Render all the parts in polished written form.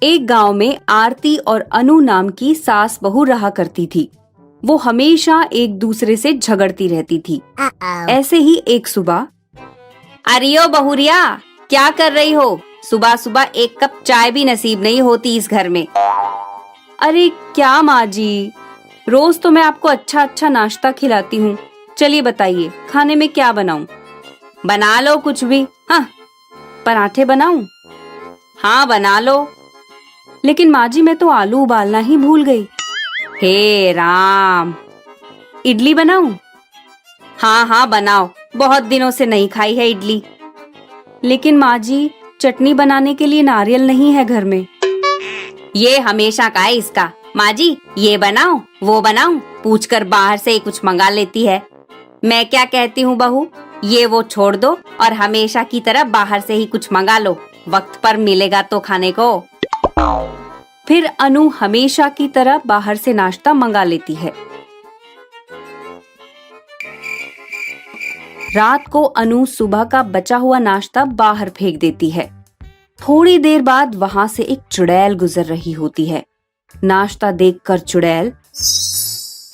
एक गांव में आरती और अनु नाम की सास बहू रहा करती थी। वो हमेशा एक दूसरे से झगड़ती रहती थी। ऐसे ही एक सुबह, अरियो बहुरिया, क्या कर रही हो? सुबह सुबह एक कप चाय भी नसीब नहीं होती इस घर में। अरे क्या माँ जी, रोज तो मैं आपको अच्छा अच्छा नाश्ता खिलाती हूँ। चलिए बताइए, खाने में क्या बनाऊं? बना लो कुछ भी। हाँ, पराठे बनाऊं? हाँ बना लो। लेकिन माँ जी, मैं तो आलू उबालना ही भूल गई। हे राम, इडली बनाऊं? हाँ हाँ बनाओ, बहुत दिनों से नहीं खाई है इडली। लेकिन माँ जी, चटनी बनाने के लिए नारियल नहीं है घर में। ये हमेशा का है इसका। माँ जी ये बनाओ वो बनाओ पूछकर बाहर से ही कुछ मंगा लेती है। मैं क्या कहती हूँ बहू, ये वो छोड़ दो और हमेशा की तरह बाहर से ही कुछ मंगा लो, वक्त पर मिलेगा तो खाने को। फिर अनु हमेशा की तरह बाहर से नाश्ता मंगा लेती है। रात को अनु सुबह का बचा हुआ नाश्ता बाहर फेंक देती है। थोड़ी देर बाद वहां से एक चुड़ैल गुजर रही होती है। नाश्ता देखकर चुड़ैल,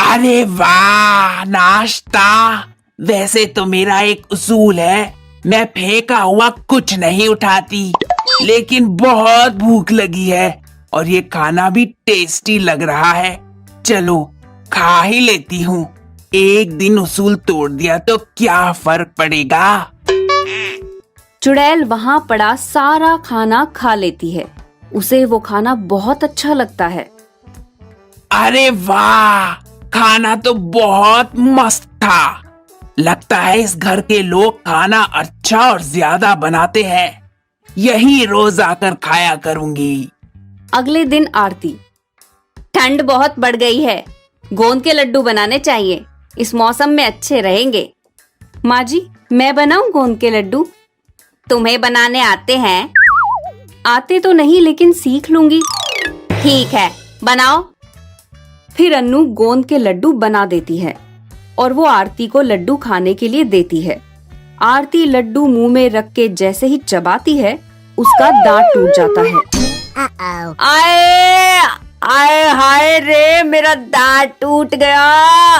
अरे वाह, नाश्ता! वैसे तो मेरा एक उसूल है, मैं फेंका हुआ कुछ नहीं उठाती, लेकिन बहुत भूख लगी है और ये खाना भी टेस्टी लग रहा है। चलो खा ही लेती हूँ। एक दिन उसूल तोड़ दिया तो क्या फर्क पड़ेगा। चुड़ैल वहां पड़ा सारा खाना खा लेती है। उसे वो खाना बहुत अच्छा लगता है। अरे वाह, खाना तो बहुत मस्त था। लगता है इस घर के लोग खाना अच्छा और ज्यादा बनाते हैं। यही रोज आकर खाया करूंगी। अगले दिन आरती, ठंड बहुत बढ़ गई है, गोंद के लड्डू बनाने चाहिए, इस मौसम में अच्छे रहेंगे। माँ जी, मैं बनाऊं गोंद के लड्डू? तुम्हें बनाने आते हैं? आते तो नहीं, लेकिन सीख लूंगी। ठीक है, बनाओ। फिर अन्नू गोंद के लड्डू बना देती है और वो आरती को लड्डू खाने के लिए देती है। आरती लड्डू मुंह में रख के जैसे ही चबाती है, उसका दांत टूट जाता है। आए आए हाय रे, मेरा दांत टूट गया।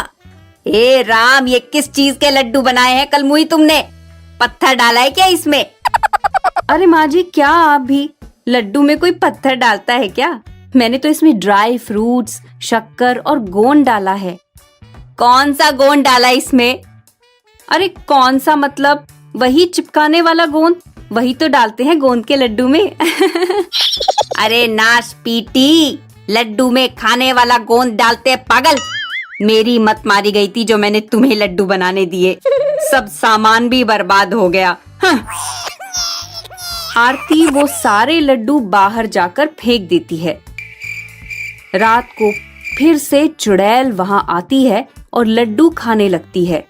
हे राम, ये किस चीज के लड्डू बनाए हैं कल मुई तुमने? पत्थर डाला है क्या इसमें? अरे माँ जी, क्या आप भी? लड्डू में कोई पत्थर डालता है क्या? मैंने तो इसमें ड्राई फ्रूट्स, शक्कर और गोंद डाला है। कौन सा गोंद डाला इसमें? अरे कौन सा मतलब, वही चिपकाने वाला गोंद, वही तो डालते हैं गोंद के लड्डू में। अरे नाश पीटी, लड्डू में खाने वाला गोंद डालते हैं पागल। मेरी मत मारी गई थी जो मैंने तुम्हें लड्डू बनाने दिए। सब सामान भी बर्बाद हो गया। आरती वो सारे लड्डू बाहर जाकर फेंक देती है। रात को फिर से चुड़ैल वहां आती है और लड्डू खाने लगती है।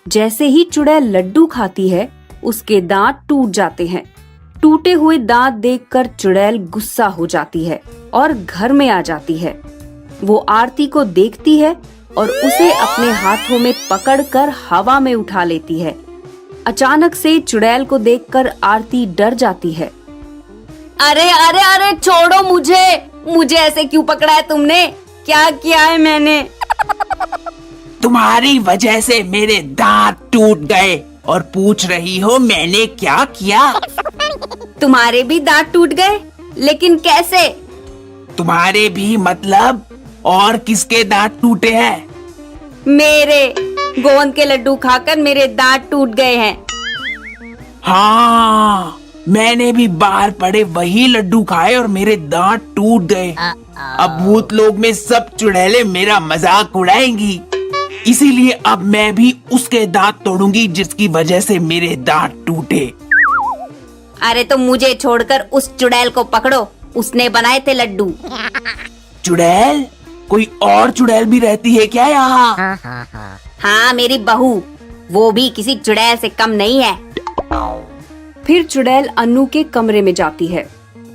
जैसे ही चुड़ैल लड्डू खाती है, उसके दांत टूट जाते हैं। टूटे हुए दांत देखकर चुड़ैल गुस्सा हो जाती है और घर में आ जाती है। वो आरती को देखती है और उसे अपने हाथों में पकड़कर हवा में उठा लेती है। अचानक से चुड़ैल को देखकर आरती डर जाती है। अरे अरे अरे, छोड़ो मुझे ऐसे क्यों पकड़ा है तुमने? क्या किया है मैंने? तुम्हारी वजह से मेरे दांत टूट गए और पूछ रही हो मैंने क्या किया? तुम्हारे भी दांत टूट गए? लेकिन कैसे? तुम्हारे भी मतलब? और किसके दांत टूटे हैं? मेरे। गोंद के लड्डू खाकर मेरे दांत टूट गए हैं। हाँ, मैंने भी बाहर पड़े वही लड्डू खाए और मेरे दांत टूट गए। अब भूत लोग में सब चुड़ैलें मेरा मजाक उड़ाएंगी, इसीलिए अब मैं भी उसके दांत तोड़ूंगी जिसकी वजह से मेरे दांत टूटे। अरे तो मुझे छोड़कर उस चुड़ैल को पकड़ो, उसने बनाए थे लड्डू। चुड़ैल? कोई और चुड़ैल भी रहती है क्या यहाँ? हाँ, मेरी बहू, वो भी किसी चुड़ैल से कम नहीं है। फिर चुड़ैल अनु के कमरे में जाती है।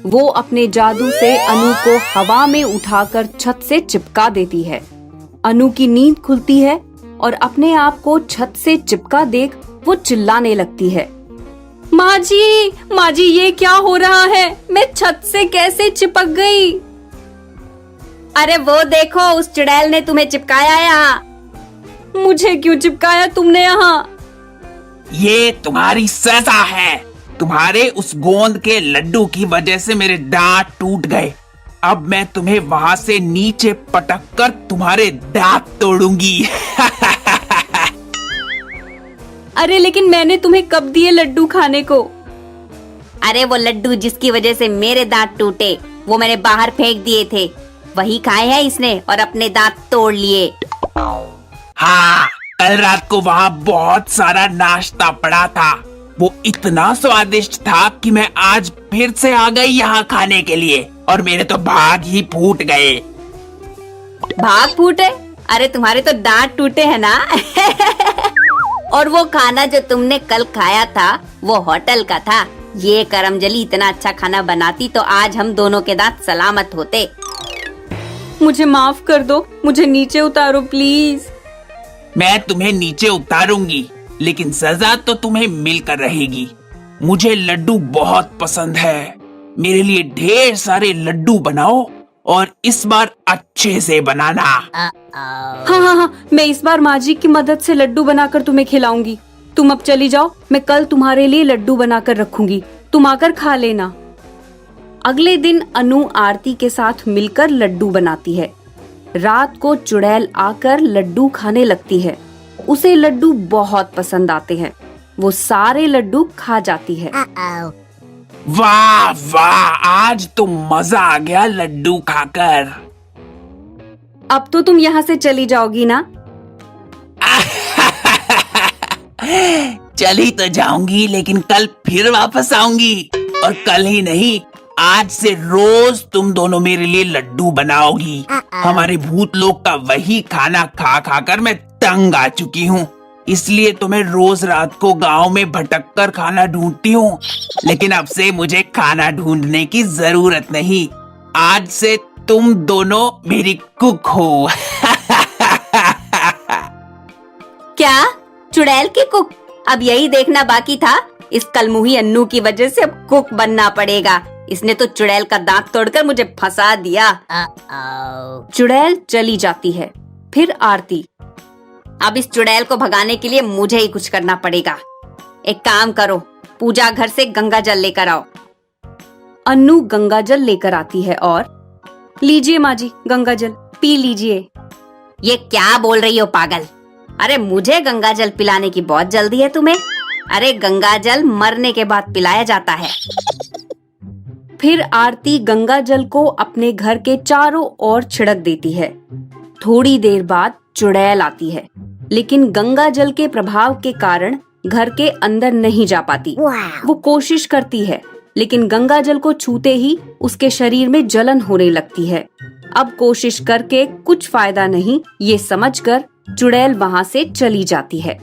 वो अपने जादू से अनु को हवा में उठाकर छत से चिपका देती है। अनु की नींद खुलती है और अपने आप को छत से चिपका देख वो चिल्लाने लगती है, माँ जी ये क्या हो रहा है? मैं छत से कैसे चिपक गई? अरे वो देखो, उस चुड़ैल ने तुम्हें चिपकाया यहाँ। मुझे क्यों चिपकाया तुमने यहाँ? ये तुम्हारी सजा है। तुम्हारे उस गोंद के लड्डू की वजह से मेरे दांत टूट गए। अब मैं तुम्हें वहां से नीचे पटक कर तुम्हारे दांत तोड़ूंगी। अरे लेकिन मैंने तुम्हें कब दिए लड्डू खाने को? अरे वो लड्डू जिसकी वजह से मेरे दांत टूटे, वो मैंने बाहर फेंक दिए थे। वही खाए हैं इसने और अपने दांत तोड़ लिए। हाँ, कल रात को वहाँ बहुत सारा नाश्ता पड़ा था। वो इतना स्वादिष्ट था कि मैं आज फिर से आ गई यहाँ खाने के लिए, और मेरे तो भाग ही फूट गए। भाग फूटे? अरे तुम्हारे तो दांत टूटे हैं ना। और वो खाना जो तुमने कल खाया था वो होटल का था। ये करमजली इतना अच्छा खाना बनाती तो आज हम दोनों के दांत सलामत होते। मुझे माफ कर दो, मुझे नीचे उतारो प्लीज। मैं तुम्हें नीचे उतारूंगी, लेकिन सजा तो तुम्हें मिलकर रहेगी। मुझे लड्डू बहुत पसंद है। मेरे लिए ढेर सारे लड्डू बनाओ, और इस बार अच्छे से बनाना। हाँ, मैं इस बार माँ जी की मदद से लड्डू बनाकर तुम्हें खिलाऊंगी। तुम अब चली जाओ, मैं कल तुम्हारे लिए लड्डू बनाकर रखूंगी, तुम आकर खा लेना। अगले दिन अनु आरती के साथ मिलकर लड्डू बनाती है। रात को चुड़ैल आकर लड्डू खाने लगती है। उसे लड्डू बहुत पसंद आते हैं। वो सारे लड्डू खा जाती है। वाह वाह, आज तो मजा आ गया लड्डू खाकर। अब तो तुम यहाँ से चली जाओगी ना? चली तो जाऊंगी, लेकिन कल फिर वापस आऊंगी। और कल ही नहीं, आज से रोज तुम दोनों मेरे लिए लड्डू बनाओगी। हमारे भूतलोक का वही खाना खा खा कर मैं तंग आ चुकी हूँ। इसलिए तो मैं रोज रात को गांव में भटक कर खाना ढूंढती हूँ। लेकिन अब से मुझे खाना ढूंढने की जरूरत नहीं। आज से तुम दोनों मेरी कुक हो। क्या? चुड़ैल की कुक? अब यही देखना बाकी था। इस कलमुही अन्नू की वजह से अब कुक बनना पड़ेगा। इसने तो चुड़ैल का दांत तोड़कर मुझे फंसा दिया। चुड़ैल चली जाती है। फिर आरती, अब इस चुड़ैल को भगाने के लिए मुझे ही कुछ करना पड़ेगा। एक काम करो, पूजा घर से गंगा जल लेकर आओ। अन्नू गंगा जल लेकर आती है और लीजिए माँ जी गंगा जल, पी लीजिए। ये क्या बोल रही हो पागल? अरे मुझे गंगा जल पिलाने की बहुत जल्दी है तुम्हें? अरे गंगा जल मरने के बाद पिलाया जाता है। फिर आरती गंगा जल को अपने घर के चारों ओर छिड़क देती है। थोड़ी देर बाद चुड़ैल आती है, लेकिन गंगा जल के प्रभाव के कारण घर के अंदर नहीं जा पाती। वो कोशिश करती है, लेकिन गंगा जल को छूते ही उसके शरीर में जलन होने लगती है। अब कोशिश करके कुछ फायदा नहीं, ये समझकर चुड़ैल वहाँ से चली जाती है।